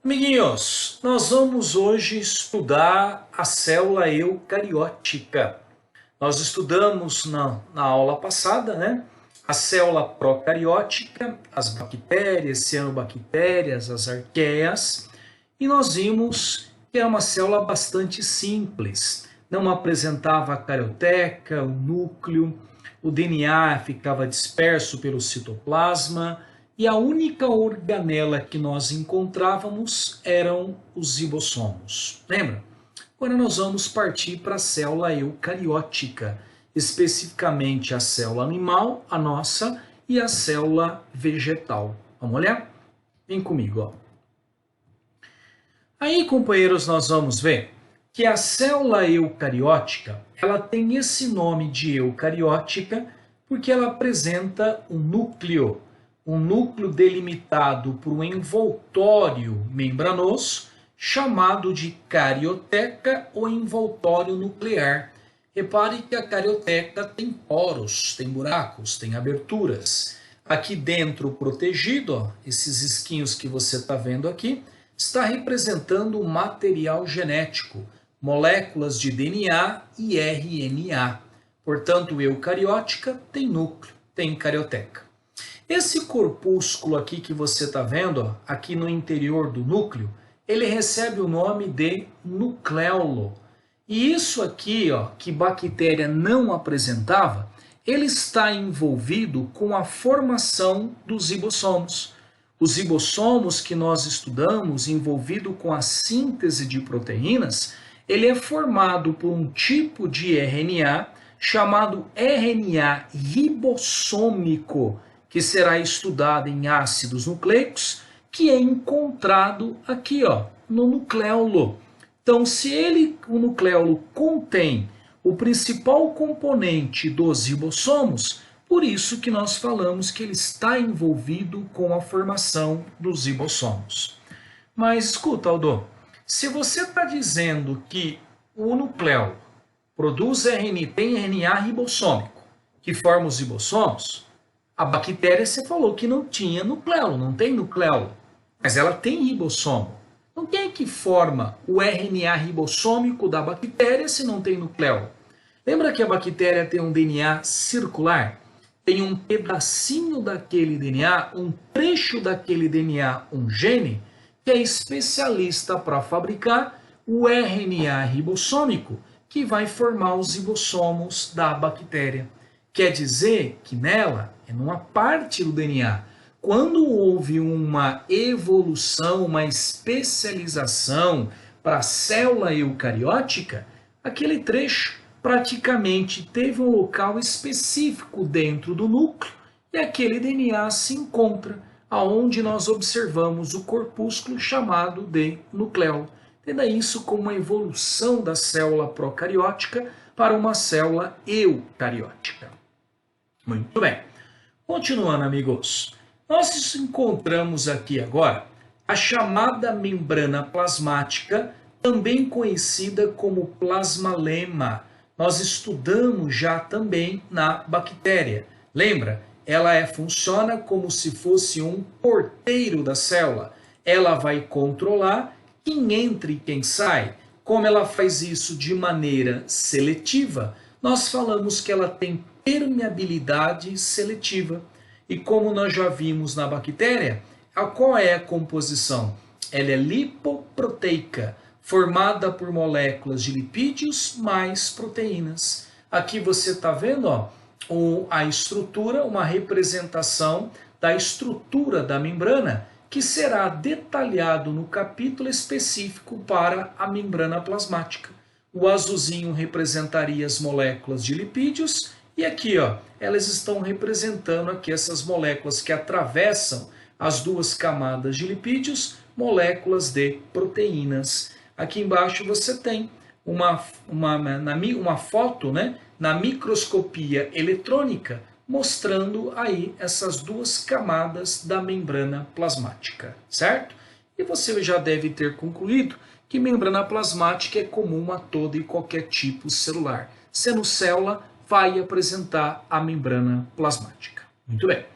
Amiguinhos, nós vamos hoje estudar a célula eucariótica. Nós estudamos na aula passada, né? A célula procariótica, as bactérias, cianobactérias, as arqueias, e nós vimos que é uma célula bastante simples. Não apresentava a carioteca, o núcleo, o DNA ficava disperso pelo citoplasma, e a única organela que nós encontrávamos eram os ribossomos. Lembra? Agora nós vamos partir para a célula eucariótica, especificamente a célula animal, a nossa, e a célula vegetal. Vamos olhar? Vem comigo, ó. Aí, companheiros, nós vamos ver que a célula eucariótica, ela tem esse nome de eucariótica porque ela apresenta um núcleo delimitado por um envoltório membranoso, chamado de carioteca ou envoltório nuclear. Repare que a carioteca tem poros, tem buracos, tem aberturas. Aqui dentro, protegido, ó, esses esquinhos que você está vendo aqui, está representando o material genético, moléculas de DNA e RNA. Portanto, eucariótica tem núcleo, tem carioteca. Esse corpúsculo aqui que você está vendo, ó, aqui no interior do núcleo, ele recebe o nome de nucleolo. E isso aqui, ó, que bactéria não apresentava, ele está envolvido com a formação dos ribossomos. Os ribossomos que nós estudamos, envolvido com a síntese de proteínas, ele é formado por um tipo de RNA chamado RNA ribossômico, que será estudado em ácidos nucleicos, que é encontrado aqui, ó, no nucleolo. Então, se o nucleolo contém o principal componente dos ribossomos, por isso que nós falamos que ele está envolvido com a formação dos ribossomos. Mas escuta, Aldo, se você está dizendo que o nucleolo produz RNA, tem RNA ribossômico, que forma os ribossomos, a bactéria você falou que não tinha nucleolo, não tem nucleolo, mas ela tem ribossomo. Então quem é que forma o RNA ribossômico da bactéria se não tem nucleolo? Lembra que a bactéria tem um DNA circular? Tem um pedacinho daquele DNA, um trecho daquele DNA, um gene, que é especialista para fabricar o RNA ribossômico, que vai formar os ribossomos da bactéria. Quer dizer que nela, é numa parte do DNA, quando houve uma evolução, uma especialização para a célula eucariótica, aquele trecho praticamente teve um local específico dentro do núcleo e aquele DNA se encontra aonde nós observamos o corpúsculo chamado de nucleolo. Entenda isso como uma evolução da célula procariótica para uma célula eucariótica. Muito bem. Continuando, amigos. Nós encontramos aqui agora a chamada membrana plasmática, também conhecida como plasmalema. Nós estudamos já também na bactéria. Lembra? Ela funciona como se fosse um porteiro da célula. Ela vai controlar quem entra e quem sai. Como ela faz isso de maneira seletiva, nós falamos que ela tem permeabilidade seletiva. E como nós já vimos na bactéria, qual é a composição? Ela é lipoproteica, formada por moléculas de lipídios mais proteínas. Aqui você está vendo, ó, a estrutura, uma representação da estrutura da membrana, que será detalhado no capítulo específico para a membrana plasmática. O azulzinho representaria as moléculas de lipídios e aqui, ó, elas estão representando aqui essas moléculas que atravessam as duas camadas de lipídios, moléculas de proteínas. Aqui embaixo você tem uma foto, né, na microscopia eletrônica, mostrando aí essas duas camadas da membrana plasmática, certo? E você já deve ter concluído que membrana plasmática é comum a todo e qualquer tipo celular. Sendo célula, vai apresentar a membrana plasmática. Muito bem.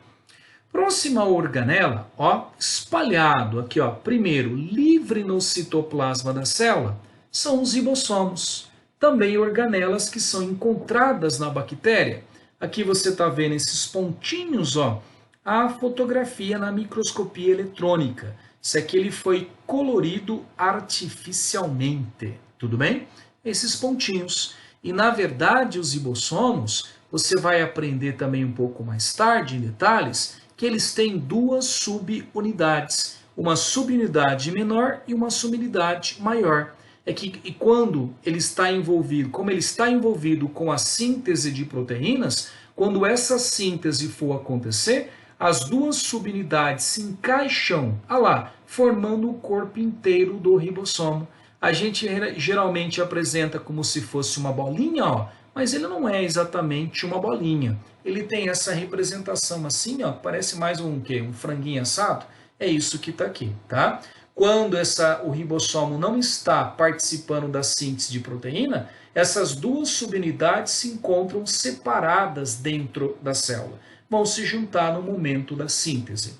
Próxima organela, ó, espalhado aqui, ó, primeiro, livre no citoplasma da célula, são os ribossomos. Também organelas que são encontradas na bactéria. Aqui você está vendo esses pontinhos, ó, a fotografia na microscopia eletrônica. Isso aqui ele foi colorido artificialmente, tudo bem? Esses pontinhos. E na verdade os ribossomos, você vai aprender também um pouco mais tarde em detalhes, que eles têm duas subunidades, uma subunidade menor e uma subunidade maior. É que e quando ele está envolvido, como ele está envolvido com a síntese de proteínas, quando essa síntese for acontecer, as duas subunidades se encaixam, lá, formando o corpo inteiro do ribossomo. A gente geralmente apresenta como se fosse uma bolinha, ó, mas ele não é exatamente uma bolinha. Ele tem essa representação assim, ó, parece mais um quê? Um franguinho assado. É isso que está aqui, tá? Quando o ribossomo não está participando da síntese de proteína, essas duas subunidades se encontram separadas dentro da célula. Vão se juntar no momento da síntese.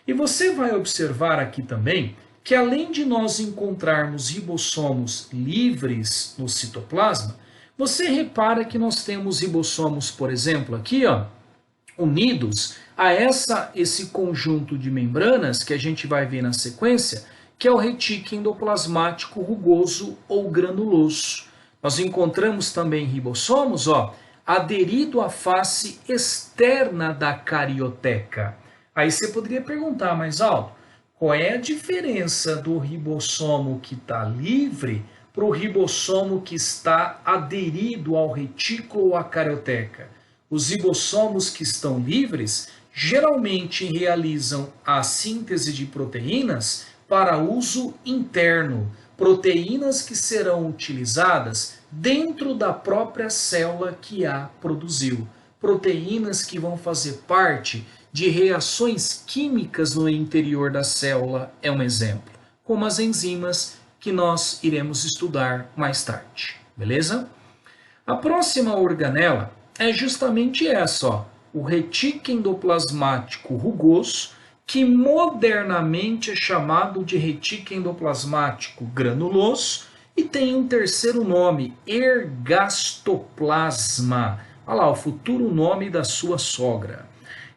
E você vai observar aqui também que além de nós encontrarmos ribossomos livres no citoplasma, você repara que nós temos ribossomos, por exemplo, aqui, ó, unidos a esse conjunto de membranas que a gente vai ver na sequência, que é o retículo endoplasmático rugoso ou granuloso. Nós encontramos também ribossomos, ó, aderido à face externa da carioteca. Aí você poderia perguntar, mas Aldo, qual é a diferença do ribossomo que está livre para o ribossomo que está aderido ao retículo ou à carioteca? Os ribossomos que estão livres geralmente realizam a síntese de proteínas para uso interno, proteínas que serão utilizadas dentro da própria célula que a produziu, proteínas que vão fazer parte de reações químicas no interior da célula, é um exemplo, como as enzimas que nós iremos estudar mais tarde, beleza? A próxima organela é justamente essa, ó, o retículo endoplasmático rugoso, que modernamente é chamado de retículo endoplasmático granuloso e tem um terceiro nome, ergastoplasma. Olha lá, o futuro nome da sua sogra.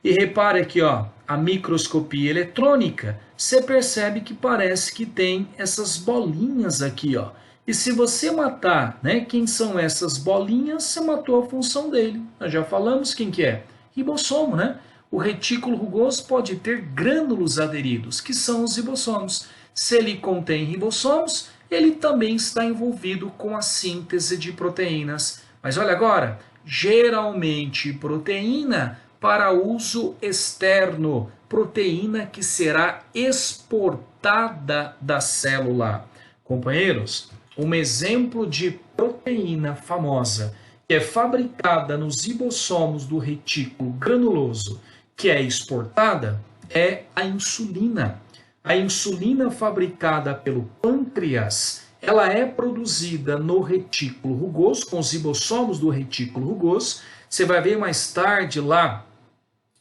E repare aqui, ó, a microscopia eletrônica, você percebe que parece que tem essas bolinhas aqui, ó. E se você matar, né, quem são essas bolinhas, você matou a função dele. Nós já falamos quem que é. Ribossomo, né? O retículo rugoso pode ter grânulos aderidos, que são os ribossomos. Se ele contém ribossomos, ele também está envolvido com a síntese de proteínas. Mas olha agora, geralmente proteína para uso externo, proteína que será exportada da célula. Companheiros, um exemplo de proteína famosa que é fabricada nos ribossomos do retículo granuloso, que é exportada, é a insulina. A insulina fabricada pelo pâncreas, ela é produzida no retículo rugoso, com os ribossomos do retículo rugoso. Você vai ver mais tarde lá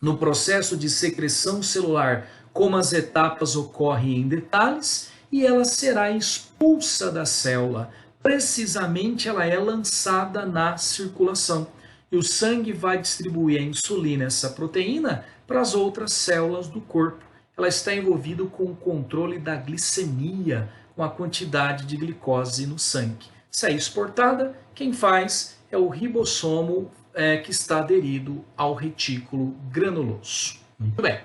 no processo de secreção celular como as etapas ocorrem em detalhes, e ela será expulsa da célula. Precisamente ela é lançada na circulação. E o sangue vai distribuir a insulina, essa proteína, para as outras células do corpo. Ela está envolvida com o controle da glicemia, com a quantidade de glicose no sangue. Se é exportada, quem faz é o ribossomo que está aderido ao retículo granuloso. Muito bem.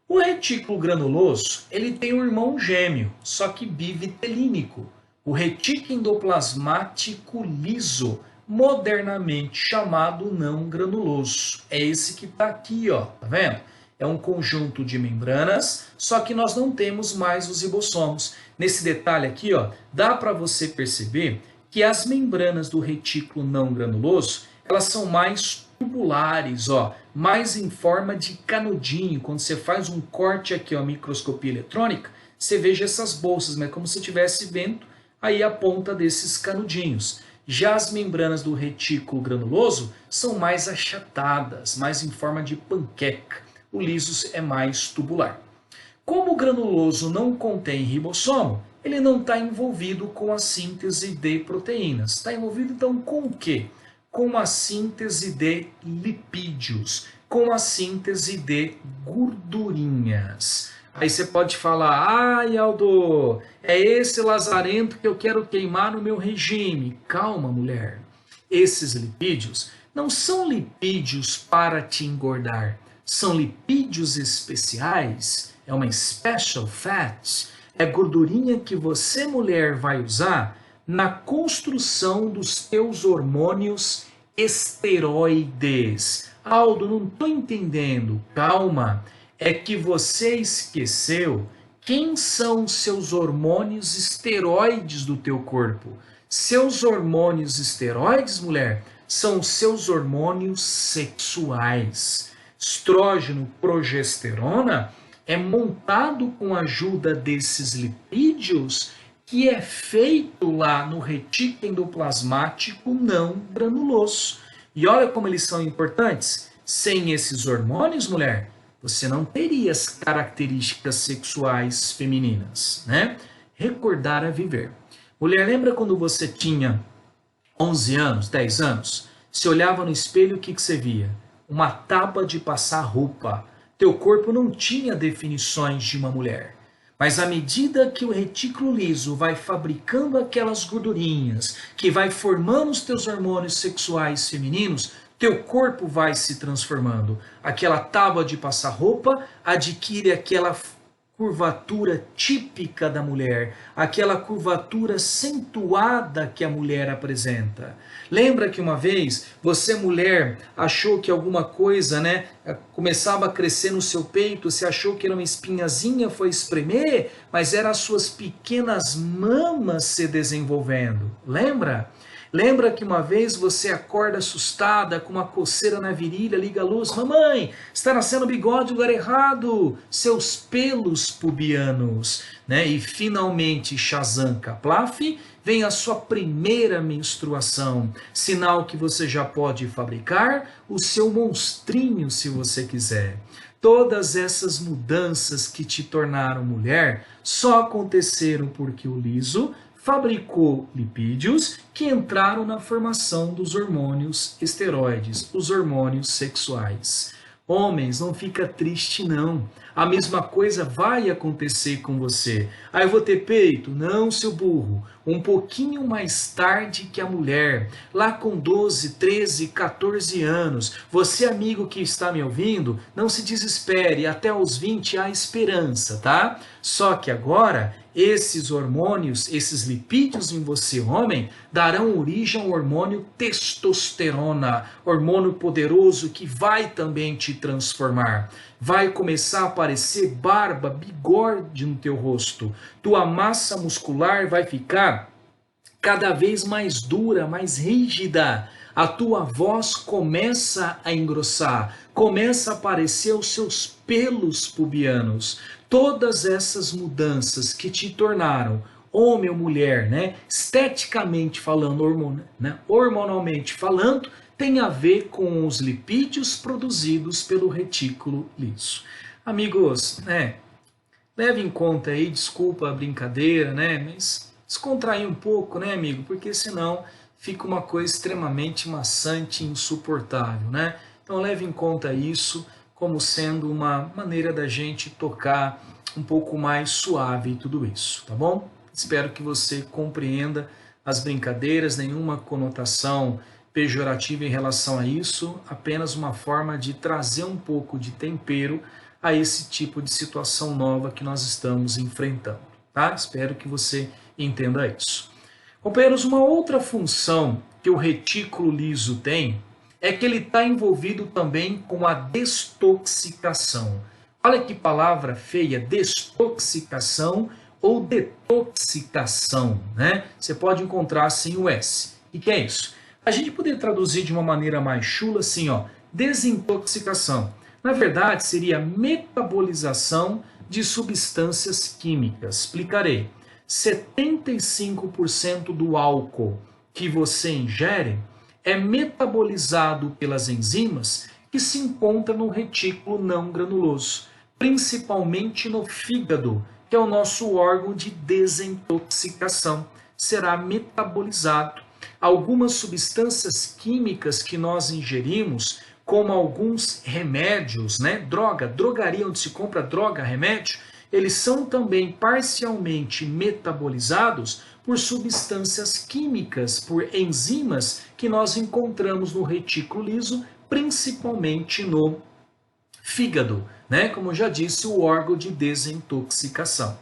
O retículo granuloso, ele tem um irmão gêmeo, só que bivitelínico. O retículo endoplasmático liso, modernamente chamado não granuloso. É esse que está aqui, ó, tá vendo? É um conjunto de membranas, só que nós não temos mais os ribossomos. Nesse detalhe aqui, ó, dá para você perceber que as membranas do retículo não granuloso, elas são mais tubulares, ó, mais em forma de canudinho. Quando você faz um corte aqui, ó, a microscopia eletrônica, você veja essas bolsas, mas como se estivesse vendo aí a ponta desses canudinhos. Já as membranas do retículo granuloso são mais achatadas, mais em forma de panqueca. o liso é mais tubular. Como o granuloso não contém ribossomo, ele não está envolvido com a síntese de proteínas. Está envolvido então com o quê? Com a síntese de lipídios, com a síntese de gordurinhas. Aí você pode falar, ai Aldo, é esse lazarento que eu quero queimar no meu regime. Calma, mulher. Esses lipídios não são lipídios para te engordar, são lipídios especiais, é uma special fat, é gordurinha que você, mulher, vai usar na construção dos teus hormônios esteroides. Aldo, não estou entendendo. Calma, é que você esqueceu quem são os seus hormônios esteroides do teu corpo. Seus hormônios esteroides, mulher, são seus hormônios sexuais. Estrógeno, progesterona é montado com a ajuda desses lipídios que é feito lá no retículo endoplasmático não granuloso. E olha como eles são importantes. Sem esses hormônios, mulher, você não teria as características sexuais femininas, né? Recordar a viver. Mulher, lembra quando você tinha 11 anos, 10 anos? Você olhava no espelho, o que você via? Uma tábua de passar roupa. Teu corpo não tinha definições de uma mulher. Mas à medida que o retículo liso vai fabricando aquelas gordurinhas, que vai formando os teus hormônios sexuais femininos, teu corpo vai se transformando. Aquela tábua de passar roupa adquire aquela curvatura típica da mulher, aquela curvatura acentuada que a mulher apresenta. Lembra que uma vez você, mulher, achou que alguma coisa, né, começava a crescer no seu peito, você achou que era uma espinhazinha, foi espremer, mas eram as suas pequenas mamas se desenvolvendo. Lembra? Lembra que uma vez você acorda assustada, com uma coceira na virilha, liga a luz, mamãe, está nascendo bigode no lugar errado, seus pelos pubianos, né? E finalmente, Shazam Kaplaf, vem a sua primeira menstruação, sinal que você já pode fabricar o seu monstrinho se você quiser. Todas essas mudanças que te tornaram mulher só aconteceram porque o liso fabricou lipídios que entraram na formação dos hormônios esteroides, os hormônios sexuais. Homens, não fica triste não. A mesma coisa vai acontecer com você. Ah, eu vou ter peito? Não, seu burro. Um pouquinho mais tarde que a mulher, lá com 12, 13, 14 anos. Você, amigo que está me ouvindo, não se desespere. Até os 20 há esperança, tá? Só que agora, esses hormônios, esses lipídios em você, homem, darão origem ao hormônio testosterona, hormônio poderoso que vai também te transformar. Vai começar a aparecer barba, bigode no teu rosto. Tua massa muscular vai ficar cada vez mais dura, mais rígida. A tua voz começa a engrossar, começa a aparecer os seus pelos pubianos. Todas essas mudanças que te tornaram homem ou mulher, né, esteticamente falando, hormonalmente falando, tem a ver com os lipídios produzidos pelo retículo liso. Amigos, né, leve em conta aí, desculpa a brincadeira, né, mas descontrair um pouco, né, amigo, porque senão fica uma coisa extremamente maçante e insuportável, né? Então leve em conta isso como sendo uma maneira da gente tocar um pouco mais suave e tudo isso, tá bom? Espero que você compreenda as brincadeiras, nenhuma conotação pejorativa em relação a isso, apenas uma forma de trazer um pouco de tempero a esse tipo de situação nova que nós estamos enfrentando, tá? Espero que você entenda isso. Companheiros, uma outra função que o retículo liso tem é que ele está envolvido também com a destoxicação. Olha que palavra feia, destoxicação ou detoxicação, né? Você pode encontrar sem o S. E que é isso? A gente poderia traduzir de uma maneira mais chula assim, ó, desintoxicação. Na verdade, seria metabolização de substâncias químicas. Explicarei. 75% do álcool que você ingere é metabolizado pelas enzimas que se encontra no retículo não granuloso, principalmente no fígado, que é o nosso órgão de desintoxicação. Será metabolizado. Algumas substâncias químicas que nós ingerimos, como alguns remédios, né? Drogaria onde se compra droga, remédio, eles são também parcialmente metabolizados por substâncias químicas, por enzimas que nós encontramos no retículo liso, principalmente no fígado, né? Como eu já disse, o órgão de desintoxicação.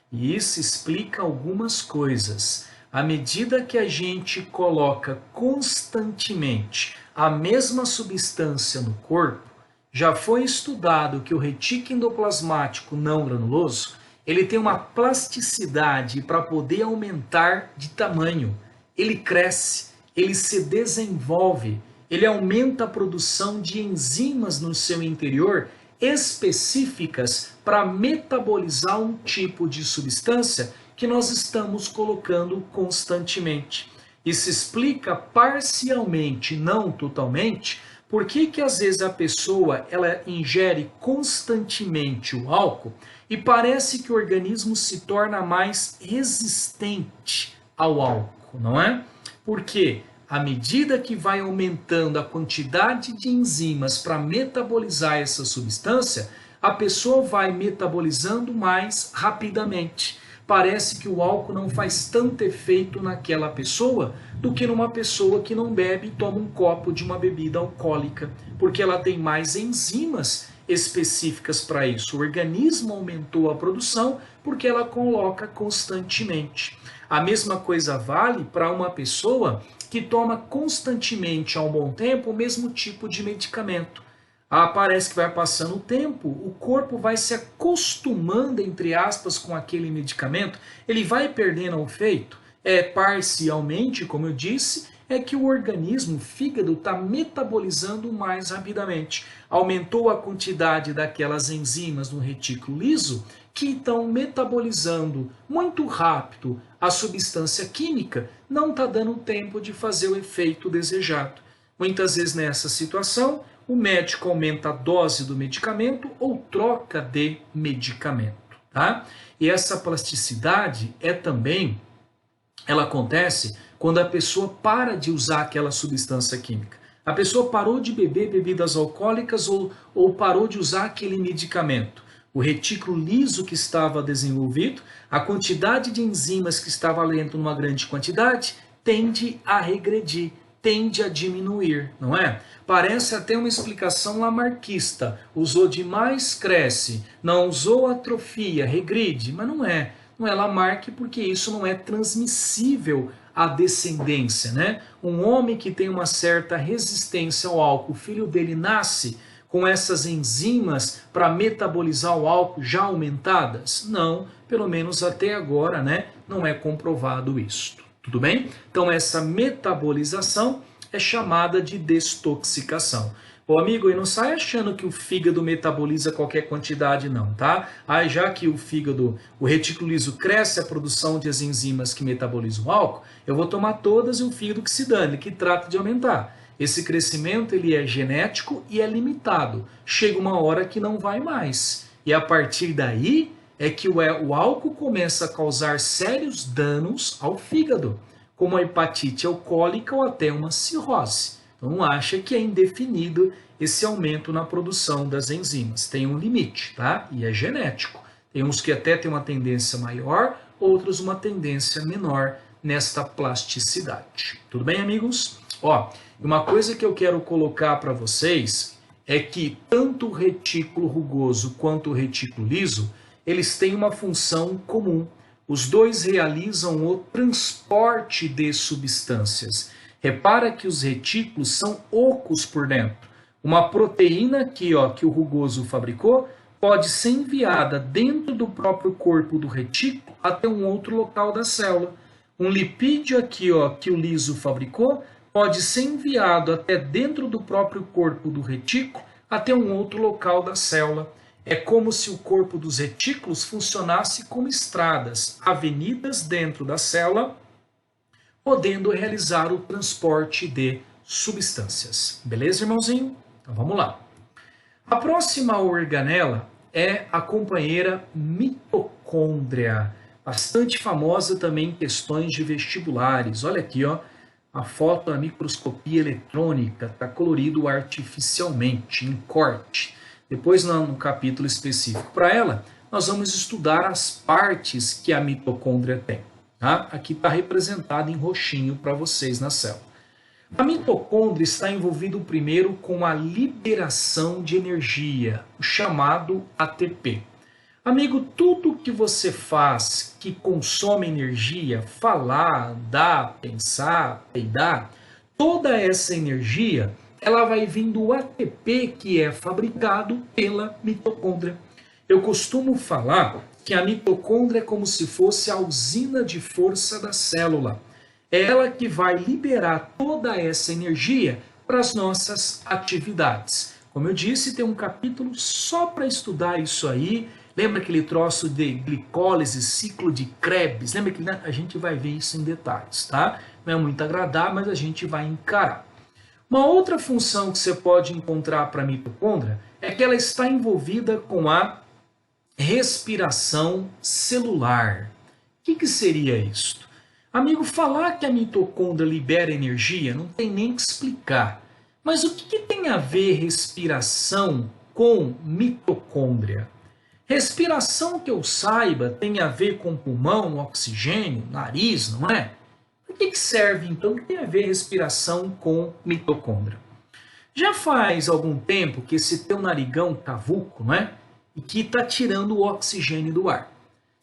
E isso explica algumas coisas. À medida que a gente coloca constantemente a mesma substância no corpo, já foi estudado que o retículo endoplasmático não granuloso, ele tem uma plasticidade para poder aumentar de tamanho. Ele cresce, ele se desenvolve, ele aumenta a produção de enzimas no seu interior específicas para metabolizar um tipo de substância que nós estamos colocando constantemente. Isso explica parcialmente, não totalmente, por que às vezes a pessoa ela ingere constantemente o álcool e parece que o organismo se torna mais resistente ao álcool, não é? Porque à medida que vai aumentando a quantidade de enzimas para metabolizar essa substância, a pessoa vai metabolizando mais rapidamente. Parece que o álcool não faz tanto efeito naquela pessoa do que numa pessoa que não bebe e toma um copo de uma bebida alcoólica, porque ela tem mais enzimas específicas para isso. O organismo aumentou a produção porque ela coloca constantemente. A mesma coisa vale para uma pessoa que toma constantemente há um bom tempo o mesmo tipo de medicamento. Parece que vai passando o tempo, o corpo vai se acostumando, entre aspas, com aquele medicamento, ele vai perdendo o efeito. Parcialmente, como eu disse, é que o organismo, o fígado, está metabolizando mais rapidamente. Aumentou a quantidade daquelas enzimas no retículo liso que estão metabolizando muito rápido a substância química, não está dando tempo de fazer o efeito desejado. Muitas vezes nessa situação, o médico aumenta a dose do medicamento ou troca de medicamento, tá? E essa plasticidade ela acontece quando a pessoa para de usar aquela substância química. A pessoa parou de beber bebidas alcoólicas ou parou de usar aquele medicamento. O retículo liso que estava desenvolvido, a quantidade de enzimas que estava lento numa grande quantidade, tende a regredir, tende a diminuir, não é? Parece até uma explicação lamarquista. Usou demais, cresce. Não usou, atrofia, regride. Mas não é. Não é Lamarck porque isso não é transmissível à descendência, né? Um homem que tem uma certa resistência ao álcool, o filho dele nasce com essas enzimas para metabolizar o álcool já aumentadas? Não, pelo menos até agora, né? Não é comprovado isso. Tudo bem? Então essa metabolização é chamada de destoxicação. Ô amigo, e não sai achando que o fígado metaboliza qualquer quantidade não, tá? Já que o fígado, o retículo liso cresce a produção de as enzimas que metabolizam o álcool, eu vou tomar todas e o fígado que se dane, que trata de aumentar. Esse crescimento ele é genético e é limitado. Chega uma hora que não vai mais. E a partir daí é que o álcool começa a causar sérios danos ao fígado, como a hepatite alcoólica ou até uma cirrose. Então não acha que é indefinido esse aumento na produção das enzimas. Tem um limite, tá? E é genético. Tem uns que até têm uma tendência maior, outros uma tendência menor nesta plasticidade. Tudo bem, amigos? Uma coisa que eu quero colocar para vocês é que tanto o retículo rugoso quanto o retículo liso, eles têm uma função comum. Os dois realizam o transporte de substâncias. Repara que os retículos são ocos por dentro. Uma proteína aqui, que o rugoso fabricou, pode ser enviada dentro do próprio corpo do retículo até um outro local da célula. Um lipídio aqui, que o liso fabricou, pode ser enviado até dentro do próprio corpo do retículo até um outro local da célula. É como se o corpo dos retículos funcionasse como estradas, avenidas dentro da célula, podendo realizar o transporte de substâncias. Beleza, irmãozinho? Então vamos lá. A próxima organela é a companheira mitocôndria, bastante famosa também em questões de vestibulares. Olha aqui, ó, a foto da microscopia eletrônica, está colorido artificialmente, em corte. Depois, no capítulo específico para ela, nós vamos estudar as partes que a mitocôndria tem. Tá? Aqui está representado em roxinho para vocês na célula. A mitocôndria está envolvida primeiro com a liberação de energia, o chamado ATP. Amigo, tudo que você faz que consome energia, falar, andar, pensar, peidar, toda essa energia, ela vai vir do ATP que é fabricado pela mitocôndria. Eu costumo falar que a mitocôndria é como se fosse a usina de força da célula. É ela que vai liberar toda essa energia para as nossas atividades. Como eu disse, tem um capítulo só para estudar isso aí. Lembra aquele troço de glicólise, ciclo de Krebs? Lembra que a gente vai ver isso em detalhes, tá? Não é muito agradável, mas a gente vai encarar. Uma outra função que você pode encontrar para a mitocôndria é que ela está envolvida com a respiração celular. O que seria isto? Amigo, falar que a mitocôndria libera energia não tem nem que explicar. Mas o que tem a ver respiração com mitocôndria? Respiração, que eu saiba, tem a ver com pulmão, oxigênio, nariz, não é? Para que serve, então, que tem a ver respiração com mitocôndria? Já faz algum tempo que esse teu narigão cavuco, não é? E que está tirando o oxigênio do ar.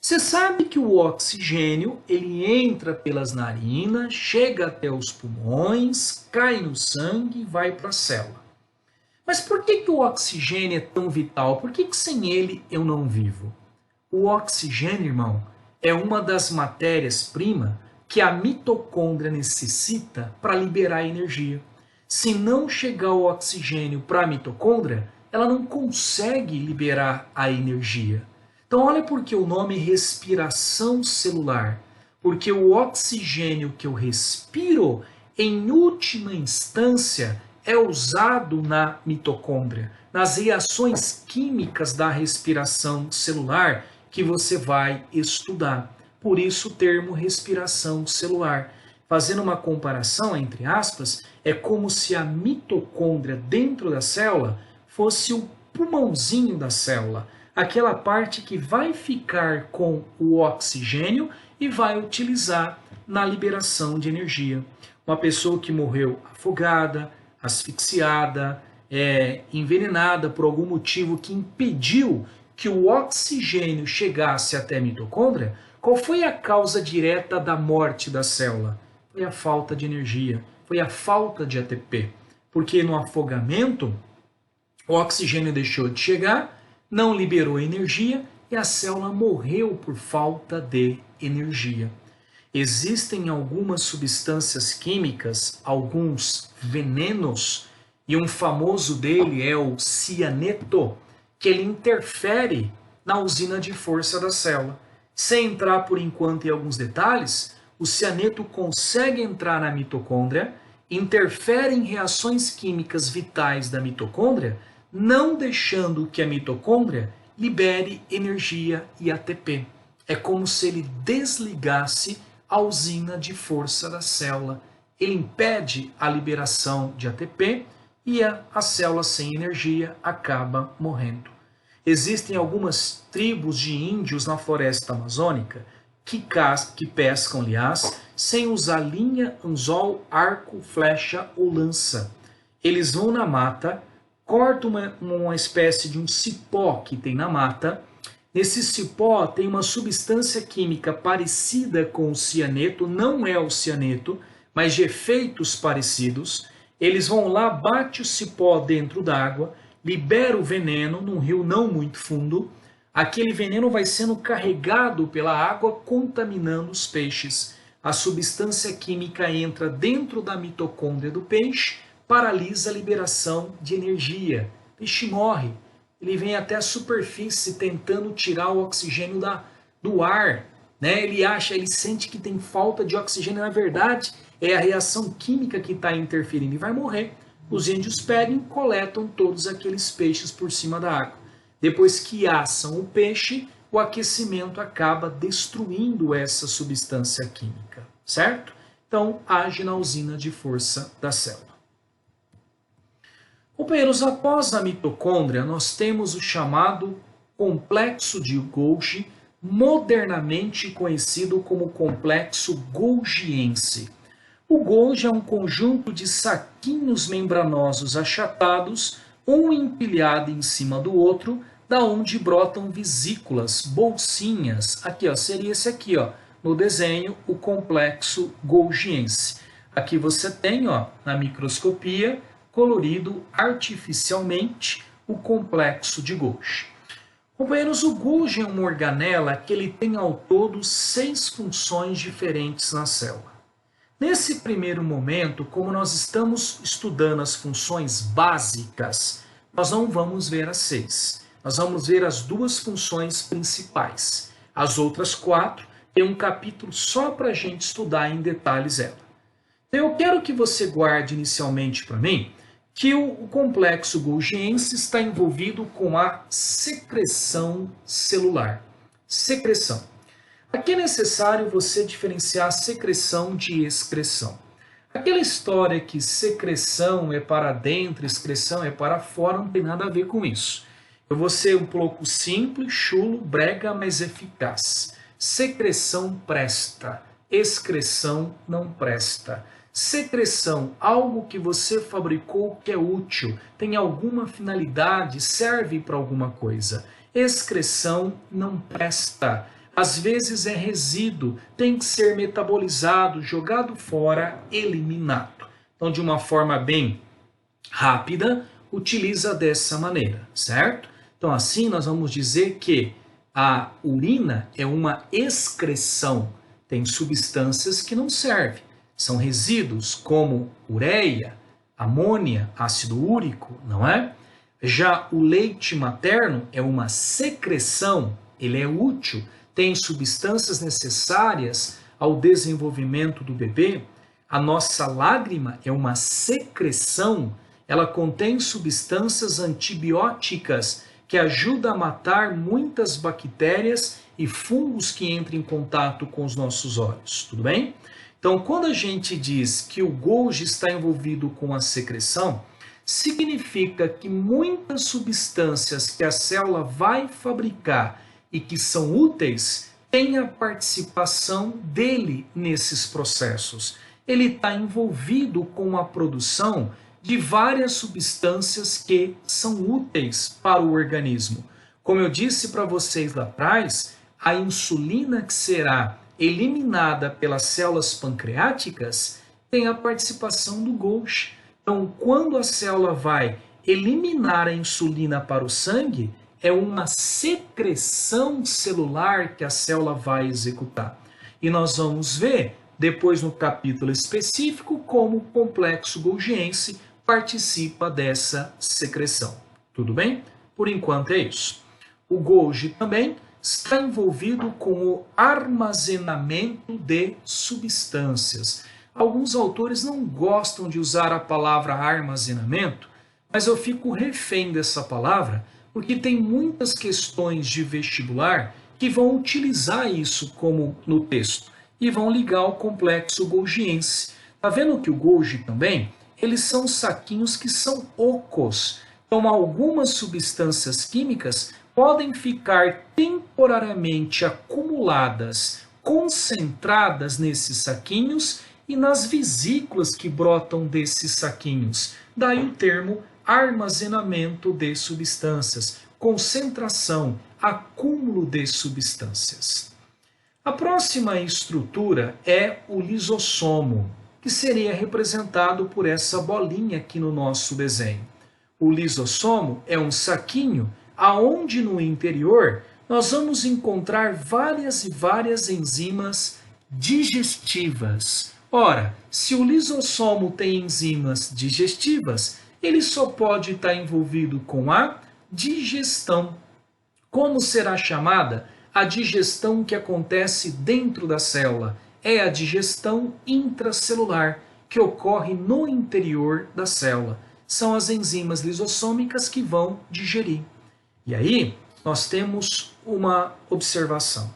Você sabe que o oxigênio, ele entra pelas narinas, chega até os pulmões, cai no sangue e vai para a célula. Mas por que o oxigênio é tão vital? Por que sem ele eu não vivo? O oxigênio, irmão, é uma das matérias-primas que a mitocôndria necessita para liberar energia. Se não chegar o oxigênio para a mitocôndria, ela não consegue liberar a energia. Então olha porque o nome é respiração celular. Porque o oxigênio que eu respiro, em última instância, é usado na mitocôndria, nas reações químicas da respiração celular que você vai estudar. Por isso o termo respiração celular. Fazendo uma comparação, entre aspas, é como se a mitocôndria dentro da célula fosse o pulmãozinho da célula, aquela parte que vai ficar com o oxigênio e vai utilizar na liberação de energia. Uma pessoa que morreu afogada, asfixiada, envenenada por algum motivo que impediu que o oxigênio chegasse até a mitocôndria, qual foi a causa direta da morte da célula? Foi a falta de energia, foi a falta de ATP. Porque no afogamento, o oxigênio deixou de chegar, não liberou energia e a célula morreu por falta de energia. Existem algumas substâncias químicas, alguns venenos, e um famoso dele é o cianeto, que ele interfere na usina de força da célula. Sem entrar por enquanto em alguns detalhes, o cianeto consegue entrar na mitocôndria, interfere em reações químicas vitais da mitocôndria, não deixando que a mitocôndria libere energia e ATP. É como se ele desligasse a usina de força da célula. Ele impede a liberação de ATP e a célula sem energia acaba morrendo. Existem algumas tribos de índios na floresta amazônica que pescam, aliás, sem usar linha, anzol, arco, flecha ou lança. Eles vão na mata, cortam uma espécie de um cipó que tem na mata. Nesse cipó tem uma substância química parecida com o cianeto, não é o cianeto, mas de efeitos parecidos. Eles vão lá, bate o cipó dentro d'água, libera o veneno num rio não muito fundo. Aquele veneno vai sendo carregado pela água, contaminando os peixes. A substância química entra dentro da mitocôndria do peixe, paralisa a liberação de energia. O peixe morre. Ele vem até a superfície tentando tirar o oxigênio do ar. Né? Ele sente que tem falta de oxigênio. Na verdade, é a reação química que está interferindo e vai morrer. Os índios pegam e coletam todos aqueles peixes por cima da água. Depois que assam o peixe, o aquecimento acaba destruindo essa substância química, certo? Então, age na usina de força da célula. Companheiros, após a mitocôndria, nós temos o chamado complexo de Golgi, modernamente conhecido como complexo golgiense. O Golgi é um conjunto de saquinhos membranosos achatados, um empilhado em cima do outro, da onde brotam vesículas, bolsinhas. Aqui, ó, seria esse aqui, ó, no desenho, o complexo golgiense. Aqui você tem, ó, na microscopia, colorido artificialmente o complexo de Golgi. Companheiros, o Golgi é uma organela que ele tem ao todo 6 funções diferentes na célula. Nesse primeiro momento, como nós estamos estudando as funções básicas, nós não vamos ver as 6. Nós vamos ver as 2 funções principais. As outras 4 tem um capítulo só para a gente estudar em detalhes ela. Então, eu quero que você guarde inicialmente para mim que o complexo golgiense está envolvido com a secreção celular. Secreção. Aqui é necessário você diferenciar secreção de excreção. Aquela história que secreção é para dentro, excreção é para fora, não tem nada a ver com isso. Eu vou ser um pouco simples, chulo, brega, mas eficaz. Secreção presta, excreção não presta. Secreção, algo que você fabricou que é útil, tem alguma finalidade, serve para alguma coisa. Excreção não presta. Às vezes é resíduo, tem que ser metabolizado, jogado fora, eliminado. Então, de uma forma bem rápida, utiliza dessa maneira, certo? Então, assim, nós vamos dizer que a urina é uma excreção. Tem substâncias que não servem. São resíduos como ureia, amônia, ácido úrico, não é? Já o leite materno é uma secreção, ele é útil, tem substâncias necessárias ao desenvolvimento do bebê. A nossa lágrima é uma secreção, ela contém substâncias antibióticas que ajudam a matar muitas bactérias e fungos que entram em contato com os nossos olhos, tudo bem? Então, quando a gente diz que o Golgi está envolvido com a secreção, significa que muitas substâncias que a célula vai fabricar e que são úteis têm a participação dele nesses processos. Ele está envolvido com a produção de várias substâncias que são úteis para o organismo. Como eu disse para vocês lá atrás, a insulina que será eliminada pelas células pancreáticas tem a participação do Golgi. Então, quando a célula vai eliminar a insulina para o sangue, é uma secreção celular que a célula vai executar. E nós vamos ver, depois no capítulo específico, como o complexo golgiense participa dessa secreção. Tudo bem? Por enquanto é isso. O Golgi também está envolvido com o armazenamento de substâncias. Alguns autores não gostam de usar a palavra armazenamento, mas eu fico refém dessa palavra porque tem muitas questões de vestibular que vão utilizar isso como no texto e vão ligar ao complexo golgiense. Tá vendo que o Golgi também, eles são saquinhos que são ocos. Então, algumas substâncias químicas podem ficar temporariamente acumuladas, concentradas nesses saquinhos e nas vesículas que brotam desses saquinhos. Daí o termo armazenamento de substâncias, concentração, acúmulo de substâncias. A próxima estrutura é o lisossomo, que seria representado por essa bolinha aqui no nosso desenho. O lisossomo é um saquinho aonde no interior nós vamos encontrar várias e várias enzimas digestivas. Ora, se o lisossomo tem enzimas digestivas, ele só pode estar envolvido com a digestão. Como será chamada a digestão que acontece dentro da célula? É a digestão intracelular, que ocorre no interior da célula. são as enzimas lisossômicas que vão digerir. E aí, nós temos uma observação.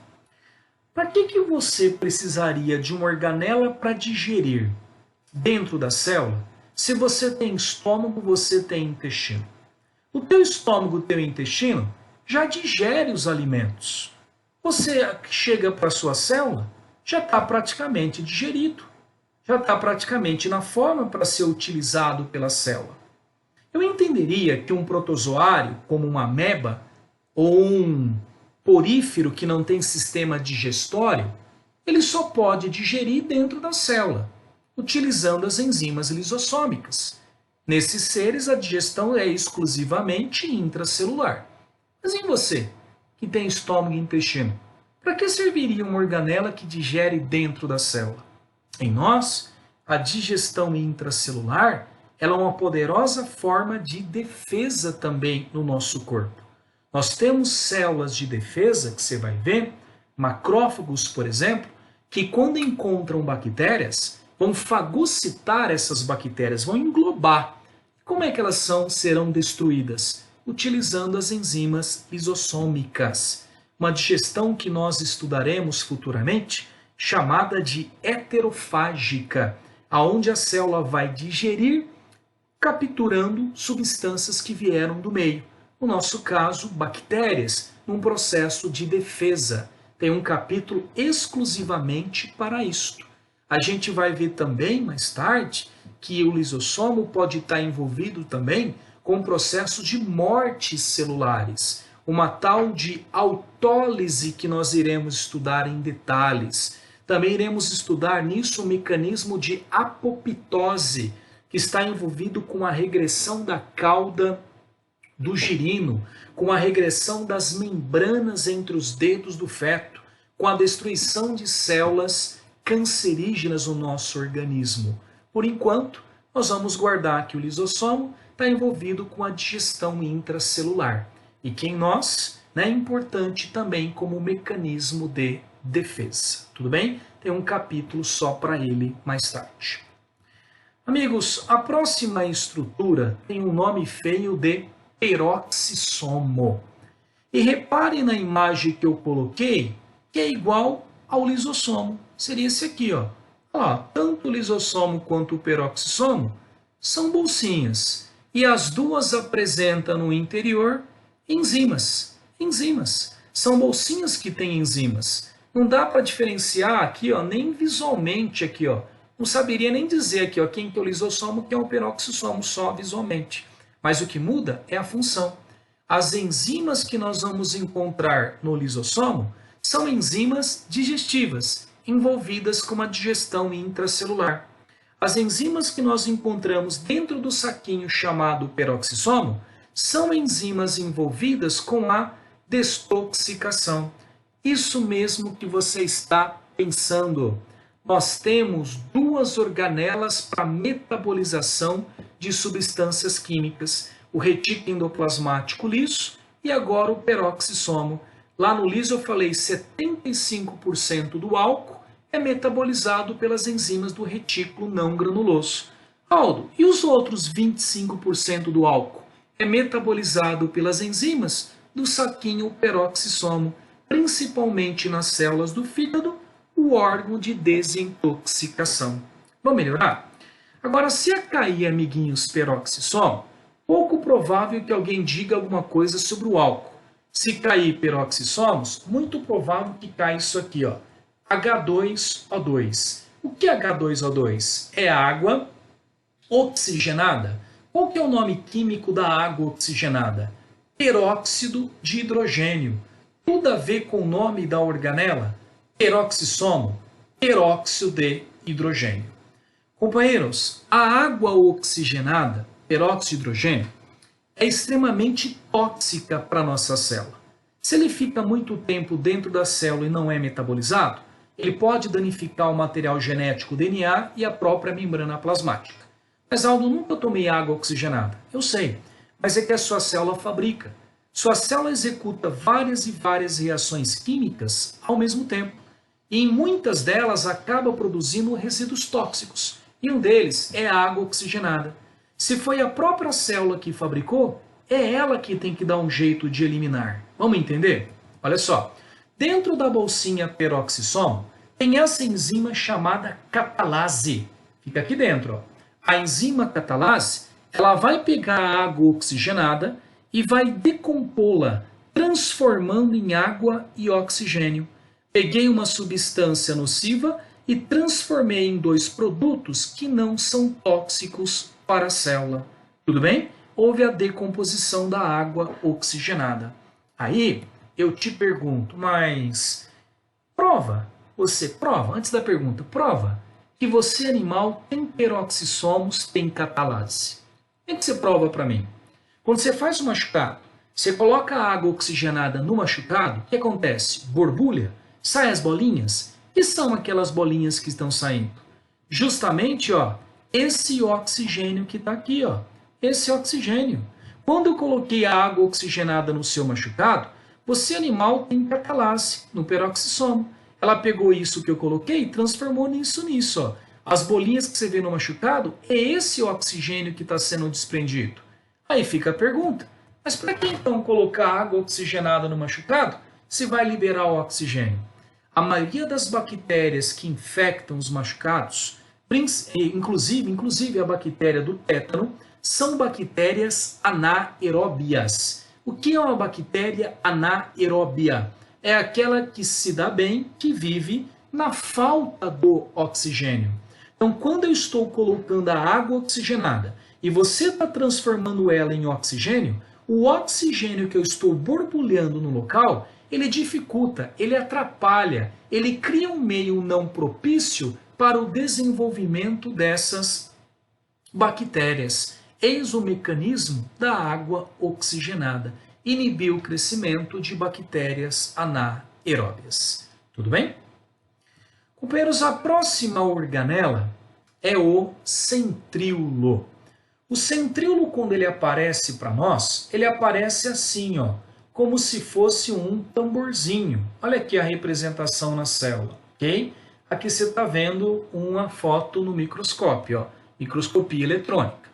Para que você precisaria de uma organela para digerir dentro da célula, se você tem estômago, você tem intestino? O teu estômago, o teu intestino, já digere os alimentos. Você chega para a sua célula, já está praticamente digerido, já está praticamente na forma para ser utilizado pela célula. Eu entenderia que um protozoário, como uma ameba, ou um porífero que não tem sistema digestório, ele só pode digerir dentro da célula, utilizando as enzimas lisossômicas. Nesses seres, a digestão é exclusivamente intracelular. Mas em você, que tem estômago e intestino, para que serviria uma organela que digere dentro da célula? Em nós, a digestão intracelular ela é uma poderosa forma de defesa também no nosso corpo. Nós temos células de defesa, que você vai ver, macrófagos, por exemplo, que quando encontram bactérias, vão fagocitar essas bactérias, vão englobar. Como é que elas serão destruídas? Utilizando as enzimas lisossômicas. Uma digestão que nós estudaremos futuramente, chamada de heterofágica, aonde a célula vai digerir, capturando substâncias que vieram do meio. No nosso caso, bactérias, num processo de defesa. Tem um capítulo exclusivamente para isto. A gente vai ver também, mais tarde, que o lisossomo pode estar envolvido também com o processo de mortes celulares. Uma tal de autólise que nós iremos estudar em detalhes. Também iremos estudar nisso o mecanismo de apoptose, que está envolvido com a regressão da cauda do girino, com a regressão das membranas entre os dedos do feto, com a destruição de células cancerígenas no nosso organismo. Por enquanto, nós vamos guardar que o lisossomo está envolvido com a digestão intracelular e que em nós é importante também como mecanismo de defesa. Tudo bem? Tem um capítulo só para ele mais tarde. Amigos, a próxima estrutura tem um nome feio de peroxissomo. E repare na imagem que eu coloquei, que é igual ao lisossomo. Seria esse aqui, ó. Tanto o lisossomo quanto o peroxissomo são bolsinhas. E as duas apresentam no interior enzimas. Enzimas. São bolsinhas que têm enzimas. Não dá para diferenciar aqui, ó, nem visualmente aqui, ó. Não saberia nem dizer aqui, ó, quem que é o lisossomo, quem é o peroxissomo, só visualmente. Mas o que muda é a função. As enzimas que nós vamos encontrar no lisossomo são enzimas digestivas, envolvidas com a digestão intracelular. As enzimas que nós encontramos dentro do saquinho chamado peroxissomo são enzimas envolvidas com a destoxicação. Isso mesmo que você está pensando. Nós temos duas organelas para metabolização de substâncias químicas, o retículo endoplasmático liso e agora o peroxissomo. Lá no liso eu falei 75% do álcool é metabolizado pelas enzimas do retículo não granuloso. Aldo, e os outros 25% do álcool? É metabolizado pelas enzimas do saquinho peroxissomo, principalmente nas células do fígado, o órgão de desintoxicação. Vamos melhorar? Agora, se cair, amiguinhos, peroxissomo, pouco provável que alguém diga alguma coisa sobre o álcool. Se cair peroxissomos, muito provável que caia isso aqui, ó, H2O2. O que é H2O2? É água oxigenada. Qual que é o nome químico da água oxigenada? Peróxido de hidrogênio. Tudo a ver com o nome da organela? Peroxissomo, peróxido de hidrogênio. Companheiros, a água oxigenada, peróxido de hidrogênio, é extremamente tóxica para a nossa célula. Se ele fica muito tempo dentro da célula e não é metabolizado, ele pode danificar o material genético, o DNA e a própria membrana plasmática. Mas, Aldo, nunca tomei água oxigenada. Eu sei, mas é que a sua célula fabrica. Sua célula executa várias e várias reações químicas ao mesmo tempo. E em muitas delas acaba produzindo resíduos tóxicos. E um deles é a água oxigenada. Se foi a própria célula que fabricou, é ela que tem que dar um jeito de eliminar. Vamos entender? Olha só, dentro da bolsinha peroxissomo, tem essa enzima chamada catalase. Fica aqui dentro. Ó. A enzima catalase, ela vai pegar a água oxigenada e vai decompô-la, transformando em água e oxigênio. Peguei uma substância nociva e transformei em 2 produtos que não são tóxicos para a célula. Tudo bem? Houve a decomposição da água oxigenada. Aí eu te pergunto, mas você prova, antes da pergunta, prova que você, animal, tem peroxissomos, tem catalase. O que você prova para mim? Quando você faz um machucado, você coloca a água oxigenada no machucado, o que acontece? Borbulha, saem as bolinhas. Que são aquelas bolinhas que estão saindo? Justamente, ó, esse oxigênio que está aqui, ó, esse oxigênio. Quando eu coloquei a água oxigenada no seu machucado, você, animal, tem catalase no peroxissomo. Ela pegou isso que eu coloquei e transformou nisso. Ó. As bolinhas que você vê no machucado, é esse oxigênio que está sendo desprendido. Aí fica a pergunta, mas para que então colocar água oxigenada no machucado se vai liberar o oxigênio? A maioria das bactérias que infectam os machucados, inclusive a bactéria do tétano, são bactérias anaeróbias. O que é uma bactéria anaeróbia? É aquela que se dá bem, que vive na falta do oxigênio. Então, quando eu estou colocando a água oxigenada e você está transformando ela em oxigênio, o oxigênio que eu estou borbulhando no local, ele dificulta, ele atrapalha, ele cria um meio não propício para o desenvolvimento dessas bactérias. Eis o mecanismo da água oxigenada. Inibir o crescimento de bactérias anaeróbias. Tudo bem? Companheiros, a próxima organela é o centríolo. O centríolo, quando ele aparece para nós, ele aparece assim, ó, como se fosse um tamborzinho. Olha aqui a representação na célula, ok? Aqui você está vendo uma foto no microscópio, ó, microscopia eletrônica.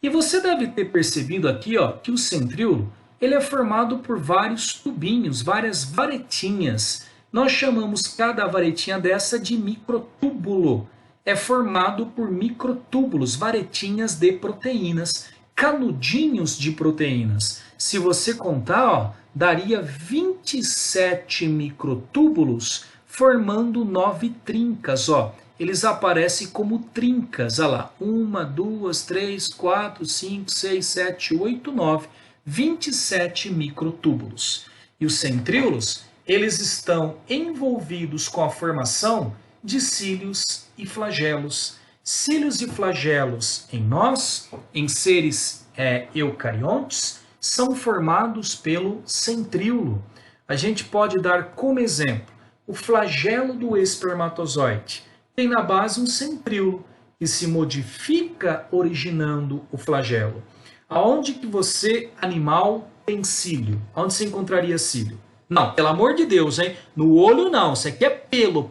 E você deve ter percebido aqui, ó, que o centríolo ele é formado por vários tubinhos, várias varetinhas. Nós chamamos cada varetinha dessa de microtúbulo. É formado por microtúbulos, varetinhas de proteínas, canudinhos de proteínas. Se você contar, ó, daria 27 microtúbulos formando 9 trincas. Ó. Eles aparecem como trincas. Olha lá, 1, 2, 3, 4, 5, 6, 7, 8, 9. 27 microtúbulos. E os centríolos, eles estão envolvidos com a formação de cílios e flagelos. Cílios e flagelos em nós, em seres eucariontes, são formados pelo centríolo. A gente pode dar como exemplo o flagelo do espermatozoide. Tem na base um centríolo que se modifica originando o flagelo. Aonde que você, animal, tem cílio? Onde você encontraria cílio? Não, pelo amor de Deus, hein? No olho não, isso aqui é pelo.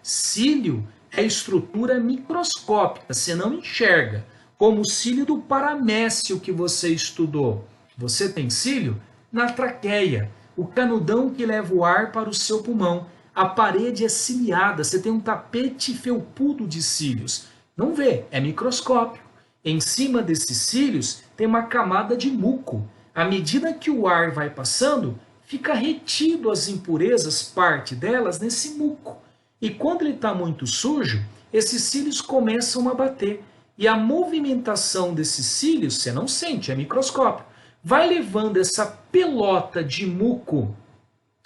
Cílio é estrutura microscópica, você não enxerga. Como o cílio do paramécio que você estudou. Você tem cílio na traqueia, o canudão que leva o ar para o seu pulmão. A parede é ciliada, você tem um tapete felpudo de cílios. Não vê, é microscópio. Em cima desses cílios tem uma camada de muco. À medida que o ar vai passando, fica retido as impurezas, parte delas, nesse muco. E quando ele está muito sujo, esses cílios começam a bater. E a movimentação desses cílios, você não sente, é microscópio. Vai levando essa pelota de muco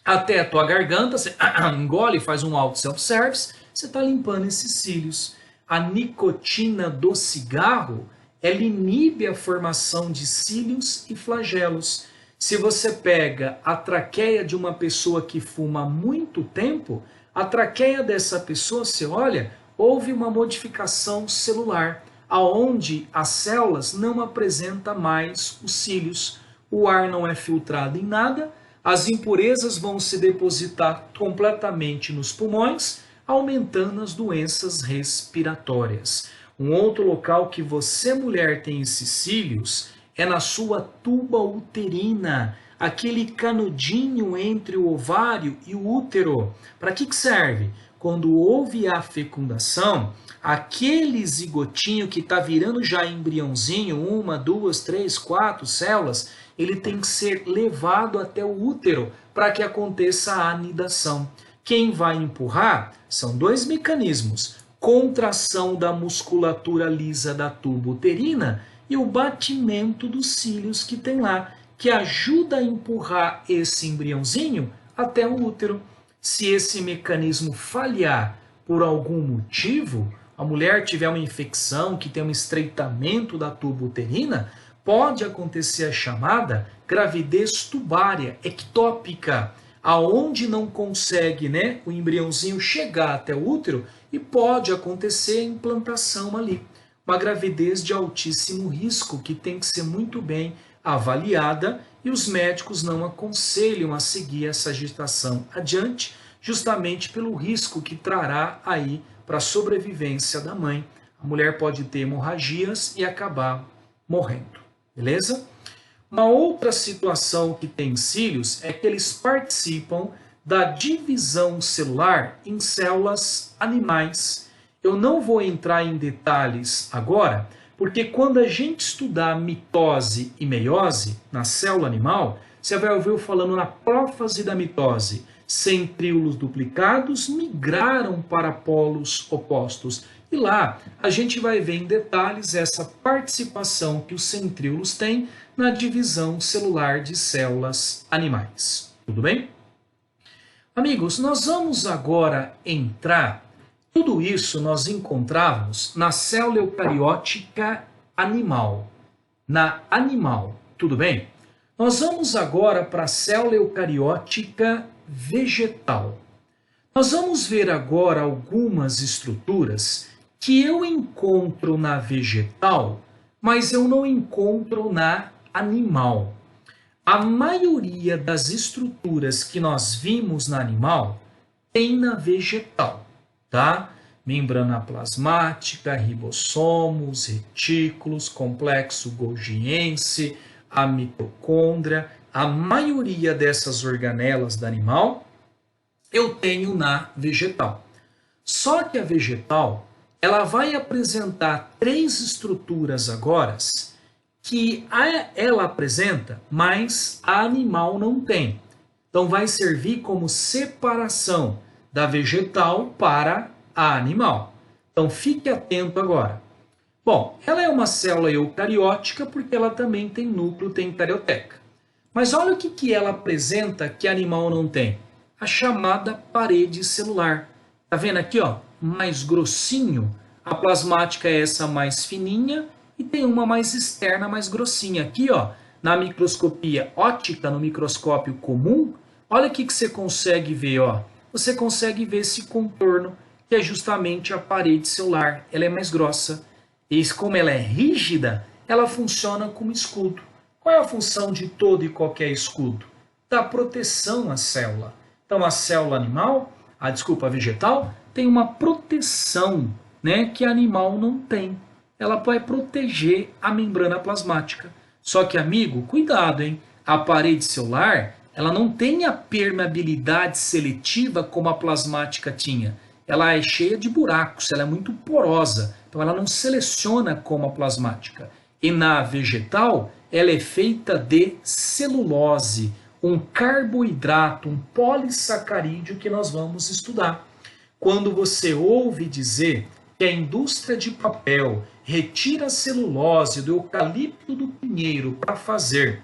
até a tua garganta, você engole, faz um auto self-service, você está limpando esses cílios. A nicotina do cigarro, ela inibe a formação de cílios e flagelos. Se você pega a traqueia de uma pessoa que fuma há muito tempo, a traqueia dessa pessoa, você olha, houve uma modificação celular, aonde as células não apresentam mais os cílios. O ar não é filtrado em nada, as impurezas vão se depositar completamente nos pulmões, aumentando as doenças respiratórias. Um outro local que você, mulher, tem esses cílios é na sua tuba uterina, aquele canudinho entre o ovário e o útero. Para que serve? Quando houve a fecundação, aquele zigotinho que está virando já embriãozinho, 1, 2, 3, 4 células, ele tem que ser levado até o útero para que aconteça a anidação. Quem vai empurrar são dois mecanismos: contração da musculatura lisa da tuba uterina e o batimento dos cílios que tem lá, que ajuda a empurrar esse embriãozinho até o útero. Se esse mecanismo falhar por algum motivo, a mulher tiver uma infecção que tem um estreitamento da tuba uterina, pode acontecer a chamada gravidez tubária, ectópica, aonde não consegue, o embriãozinho chegar até o útero e pode acontecer a implantação ali. Uma gravidez de altíssimo risco que tem que ser muito bem avaliada e os médicos não aconselham a seguir essa gestação adiante, justamente pelo risco que trará aí para a sobrevivência da mãe. A mulher pode ter hemorragias e acabar morrendo, beleza? Uma outra situação que tem cílios é que eles participam da divisão celular em células animais. Eu não vou entrar em detalhes agora, porque quando a gente estudar mitose e meiose na célula animal, você vai ouvir eu falando na prófase da mitose. Centríolos duplicados migraram para polos opostos. E lá a gente vai ver em detalhes essa participação que os centríolos têm na divisão celular de células animais. Tudo bem? Amigos, nós vamos agora entrar. Tudo isso nós encontramos na célula eucariótica animal. Na animal, tudo bem? Nós vamos agora para a célula eucariótica vegetal. Nós vamos ver agora algumas estruturas que eu encontro na vegetal, mas eu não encontro na animal. A maioria das estruturas que nós vimos na animal tem na vegetal, tá? Membrana plasmática, ribossomos, retículos, complexo golgiense, a mitocôndria. A maioria dessas organelas do animal eu tenho na vegetal. Só que a vegetal, ela vai apresentar 3 estruturas agora que ela apresenta, mas a animal não tem. Então vai servir como separação da vegetal para a animal. Então fique atento agora. Bom, ela é uma célula eucariótica porque ela também tem núcleo, tem carioteca. Mas olha o que ela apresenta que animal não tem. A chamada parede celular. Tá vendo aqui, ó? Mais grossinho. A plasmática é essa mais fininha e tem uma mais externa, mais grossinha. Aqui, ó, na microscopia óptica, no microscópio comum, olha o que você consegue ver, ó. Você consegue ver esse contorno, que é justamente a parede celular. Ela é mais grossa. E como ela é rígida, ela funciona como escudo. Qual é a função de todo e qualquer escudo? Dá proteção à célula. Então, a célula animal, a vegetal, tem uma proteção, que a animal não tem. Ela vai proteger a membrana plasmática. Só que, amigo, cuidado, hein? A parede celular, ela não tem a permeabilidade seletiva como a plasmática tinha. Ela é cheia de buracos, ela é muito porosa. Então, ela não seleciona como a plasmática. E na vegetal, ela é feita de celulose, um carboidrato, um polissacarídeo que nós vamos estudar. Quando você ouve dizer que a indústria de papel retira a celulose do eucalipto do pinheiro para fazer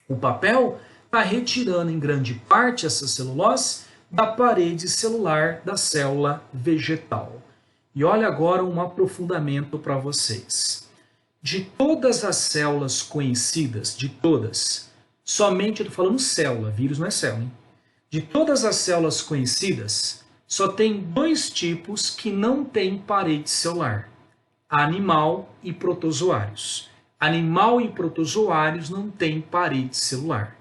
o papel, está retirando em grande parte essa celulose da parede celular da célula vegetal. E olha agora um aprofundamento para vocês. De todas as células conhecidas, de todas, somente, eu estou falando célula, vírus não é célula, hein? De todas as células conhecidas, só tem 2 tipos que não têm parede celular: animal e protozoários. Animal e protozoários não têm parede celular.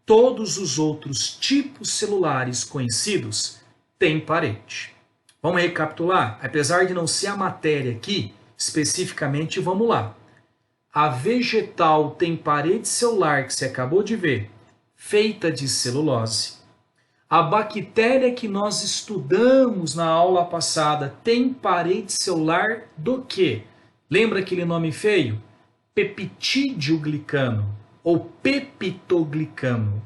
Todos os outros tipos celulares conhecidos têm parede. Vamos recapitular? Apesar de não ser a matéria aqui, Especificamente, vamos lá. A vegetal tem parede celular, que você acabou de ver, feita de celulose. A bactéria que nós estudamos na aula passada tem parede celular do quê? Lembra aquele nome feio? Peptidoglicano ou peptoglicano.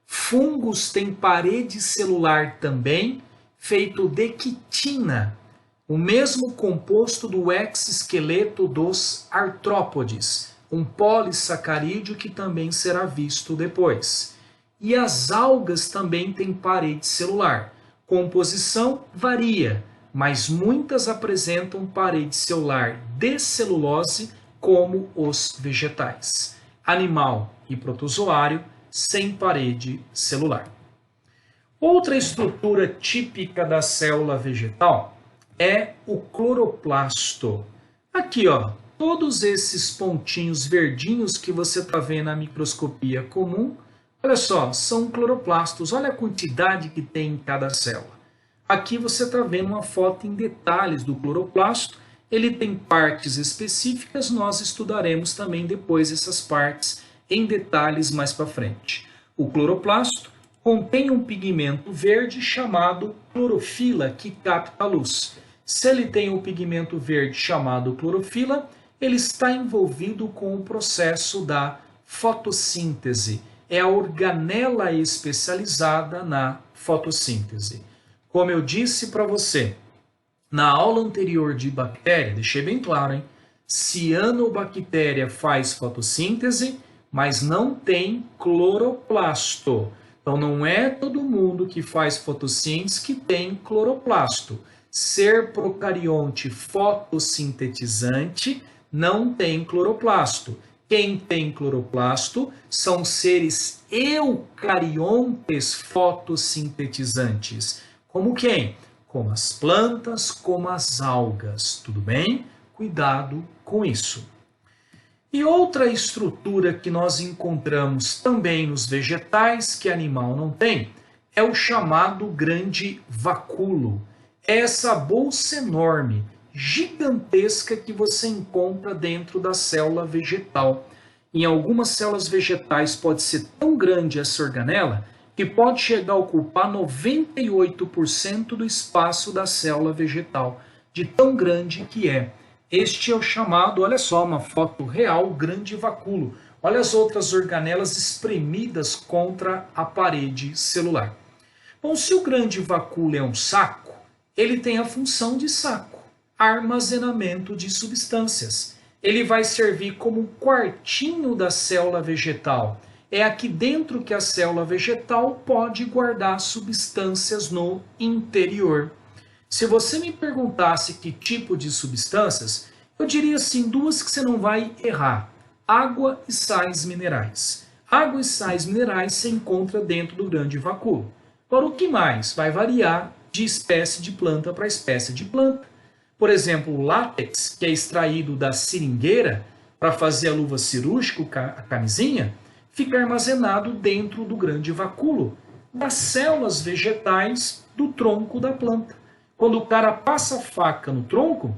Fungos têm parede celular também, feito de quitina, o mesmo composto do exoesqueleto dos artrópodes, um polissacarídeo que também será visto depois. E as algas também têm parede celular. Composição varia, mas muitas apresentam parede celular de celulose, como os vegetais. Animal e protozoário sem parede celular. Outra estrutura típica da célula vegetal é o cloroplasto. Aqui, ó, todos esses pontinhos verdinhos que você está vendo na microscopia comum, olha só, são cloroplastos. Olha a quantidade que tem em cada célula. Aqui você está vendo uma foto em detalhes do cloroplasto. Ele tem partes específicas, nós estudaremos também depois essas partes em detalhes mais para frente. O cloroplasto contém um pigmento verde chamado clorofila, que capta a luz. Se ele tem um pigmento verde chamado clorofila, ele está envolvido com o processo da fotossíntese. É a organela especializada na fotossíntese. Como eu disse para você, na aula anterior de bactéria, deixei bem claro, hein? Cianobactéria faz fotossíntese, mas não tem cloroplasto. Então não é todo mundo que faz fotossíntese que tem cloroplasto. Ser procarionte fotossintetizante não tem cloroplasto. Quem tem cloroplasto são seres eucariontes fotossintetizantes. Como quem? Como as plantas, como as algas. Tudo bem? Cuidado com isso. E outra estrutura que nós encontramos também nos vegetais, que animal não tem, é o chamado grande vacúolo. É essa bolsa enorme, gigantesca que você encontra dentro da célula vegetal. Em algumas células vegetais pode ser tão grande essa organela que pode chegar a ocupar 98% do espaço da célula vegetal, de tão grande que é. Este é o chamado, olha só, uma foto real, grande vacúolo. Olha as outras organelas espremidas contra a parede celular. Bom, se o grande vacúolo é um saco, ele tem a função de saco, armazenamento de substâncias. Ele vai servir como um quartinho da célula vegetal. É aqui dentro que a célula vegetal pode guardar substâncias no interior. Se você me perguntasse que tipo de substâncias, eu diria assim, duas que você não vai errar. Água e sais minerais. Água e sais minerais se encontra dentro do grande vacúolo. Agora, o que mais? Vai variar de espécie de planta para espécie de planta. Por exemplo, o látex, que é extraído da seringueira para fazer a luva cirúrgica, a camisinha, fica armazenado dentro do grande vacúolo das células vegetais do tronco da planta. Quando o cara passa a faca no tronco,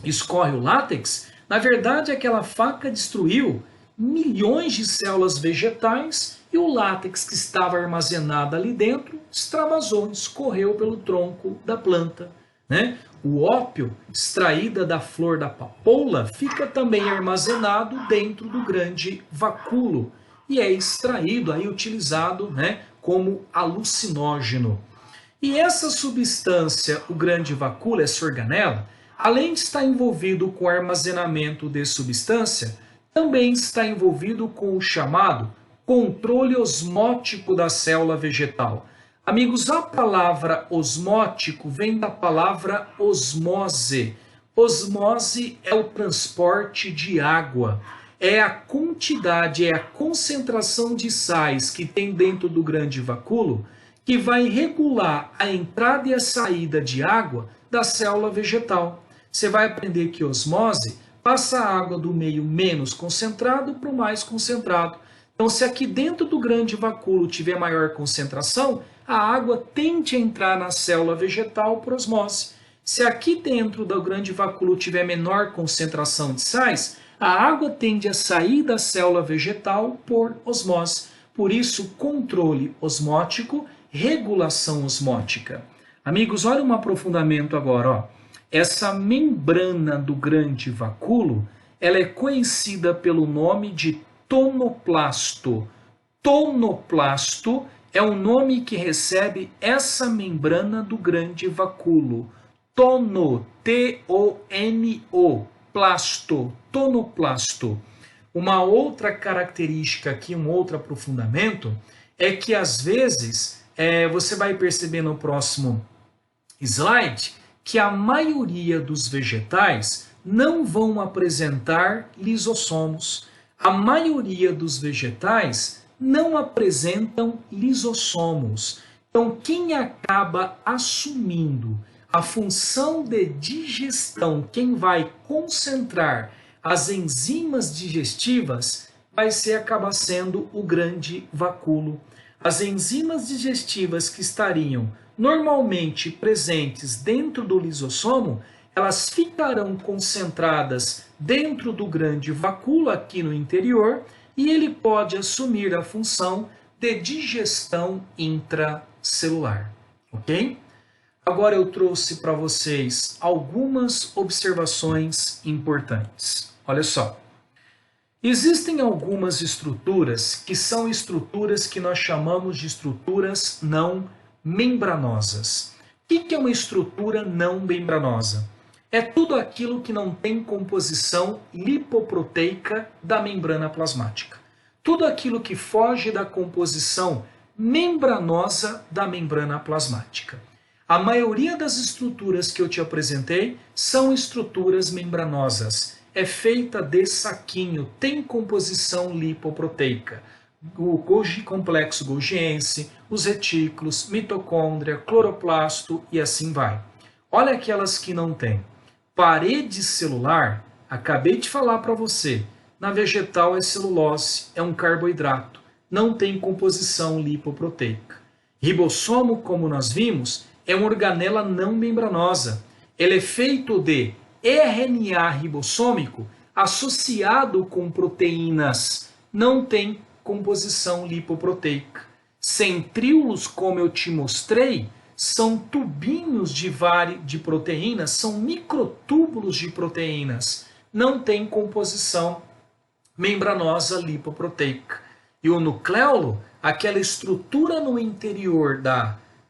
escorre o látex, na verdade aquela faca destruiu milhões de células vegetais e o látex que estava armazenado ali dentro extravasou, escorreu pelo tronco da planta, né? O ópio, extraída da flor da papoula, fica também armazenado dentro do grande vacúolo e é extraído, aí utilizado, né, como alucinógeno. E essa substância, o grande vacúolo, essa organela, além de estar envolvido com o armazenamento de substância, também está envolvido com o chamado controle osmótico da célula vegetal. Amigos, a palavra osmótico vem da palavra osmose. Osmose é o transporte de água. É a quantidade, é a concentração de sais que tem dentro do grande vacúolo que vai regular a entrada e a saída de água da célula vegetal. Você vai aprender que osmose passa a água do meio menos concentrado para o mais concentrado. Então, se aqui dentro do grande vacúolo tiver maior concentração, a água tende a entrar na célula vegetal por osmose. Se aqui dentro do grande vacúolo tiver menor concentração de sais, a água tende a sair da célula vegetal por osmose. Por isso, controle osmótico, regulação osmótica. Amigos, olha um aprofundamento agora. Ó. Essa membrana do grande vacúolo, ela é conhecida pelo nome de tonoplasto. Tonoplasto é o nome que recebe essa membrana do grande vacúolo. Tono, T-O-N-O, plasto, tonoplasto. Uma outra característica aqui, um outro aprofundamento, é que às vezes, você vai perceber no próximo slide, que a maioria dos vegetais não vão apresentar lisossomos. A maioria dos vegetais não apresentam lisossomos. Então, quem acaba assumindo a função de digestão, quem vai concentrar as enzimas digestivas, vai acabar sendo o grande vacúolo. As enzimas digestivas que estariam normalmente presentes dentro do lisossomo, elas ficarão concentradas dentro do grande vacúolo aqui no interior, e ele pode assumir a função de digestão intracelular, ok? Agora eu trouxe para vocês algumas observações importantes. Olha só. Existem algumas estruturas que são estruturas que nós chamamos de estruturas não membranosas. O que é uma estrutura não membranosa? É tudo aquilo que não tem composição lipoproteica da membrana plasmática. Tudo aquilo que foge da composição membranosa da membrana plasmática. A maioria das estruturas que eu te apresentei são estruturas membranosas. É feita de saquinho, tem composição lipoproteica. O complexo golgiense, os retículos, mitocôndria, cloroplasto e assim vai. Olha aquelas que não têm. Parede celular, acabei de falar para você, na vegetal é celulose, é um carboidrato, não tem composição lipoproteica. Ribossomo, como nós vimos, é uma organela não membranosa. Ele é feito de RNA ribossômico associado com proteínas, não tem composição lipoproteica. Centríolos, como eu te mostrei, são tubinhos de proteínas, são microtúbulos de proteínas, não tem composição membranosa lipoproteica. E o nucleolo, aquela estrutura no interior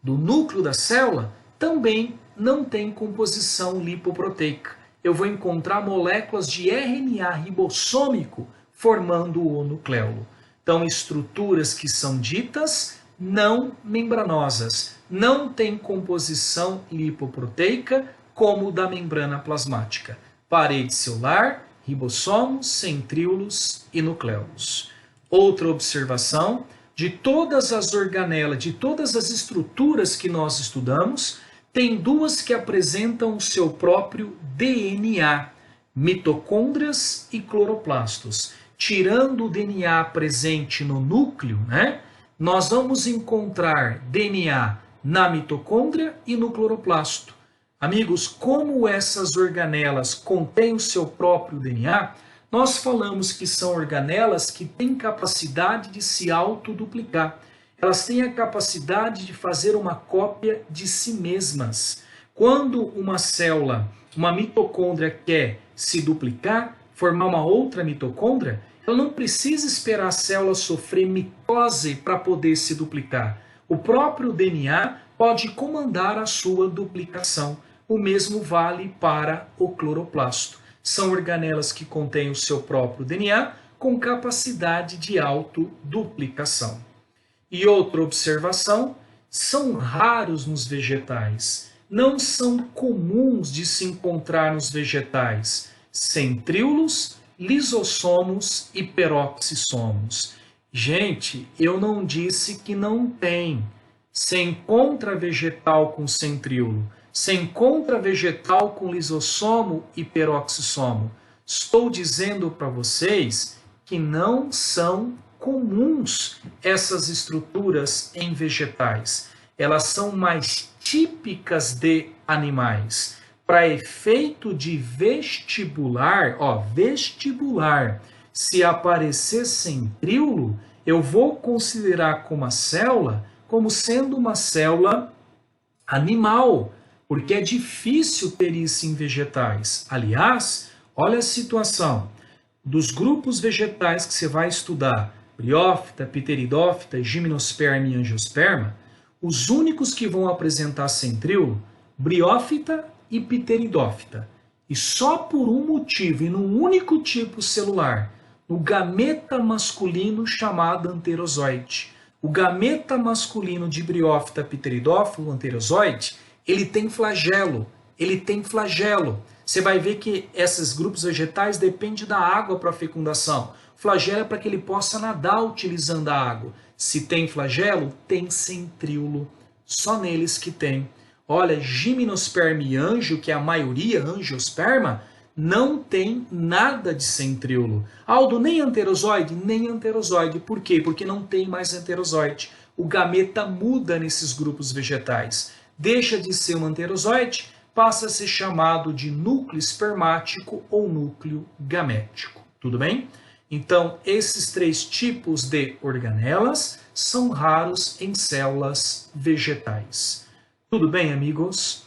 do núcleo da célula, também não tem composição lipoproteica. Eu vou encontrar moléculas de RNA ribossômico formando o nucleolo. Então, estruturas que são ditas não membranosas, não tem composição lipoproteica como o da membrana plasmática. Parede celular, ribossomos, centríolos e nucleolos. Outra observação, de todas as organelas, de todas as estruturas que nós estudamos, tem duas que apresentam o seu próprio DNA, mitocôndrias e cloroplastos. Tirando o DNA presente no núcleo, né, nós vamos encontrar DNA na mitocôndria e no cloroplasto. Amigos, como essas organelas contêm o seu próprio DNA, nós falamos que são organelas que têm capacidade de se autoduplicar. Elas têm a capacidade de fazer uma cópia de si mesmas. Quando uma célula, uma mitocôndria quer se duplicar, formar uma outra mitocôndria, ela não precisa esperar a célula sofrer mitose para poder se duplicar. O próprio DNA pode comandar a sua duplicação. O mesmo vale para o cloroplasto. São organelas que contêm o seu próprio DNA com capacidade de autoduplicação. E outra observação, são raros nos vegetais. Não são comuns de se encontrar nos vegetais centríolos, lisossomos e peroxissomos. Gente, eu não disse que não tem. Se encontra vegetal com centríolo, se encontra vegetal com lisossomo e peroxissomo. Estou dizendo para vocês que não são comuns essas estruturas em vegetais. Elas são mais típicas de animais. para efeito de vestibular, ó, vestibular, se aparecer centríolo, eu vou considerar como a célula como sendo uma célula animal, porque é difícil ter isso em vegetais. Aliás, olha a situação dos grupos vegetais que você vai estudar, briófita, pteridófita, gimnosperma e angiosperma, os únicos que vão apresentar centríolo, briófita e pteridófita. E só por um motivo, e num único tipo celular, no gameta masculino chamado anterozoide. O gameta masculino de briófita, pteridófilo, anterozoide, ele tem flagelo. Você vai ver que esses grupos vegetais dependem da água para a fecundação. Flagelo é para que ele possa nadar utilizando a água. Se tem flagelo, tem centríolo. Só neles que tem. Olha, gimnosperma e anjo, que é a maioria, angiosperma, não tem nada de centríolo. Aldo, nem anterozoide? Nem anterozoide. Por quê? Porque não tem mais anterozoide. O gameta muda nesses grupos vegetais. Deixa de ser um anterozoide, passa a ser chamado de núcleo espermático ou núcleo gamético. Tudo bem? Então, esses três tipos de organelas são raros em células vegetais. Tudo bem, amigos?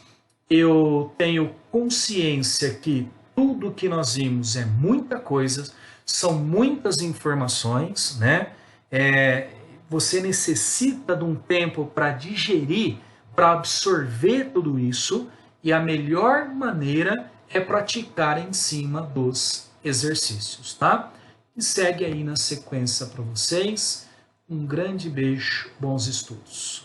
Eu tenho consciência que tudo que nós vimos é muita coisa, são muitas informações, né? Você necessita de um tempo para digerir, para absorver tudo isso, e a melhor maneira é praticar em cima dos exercícios, tá? E segue aí na sequência para vocês. Um grande beijo, bons estudos.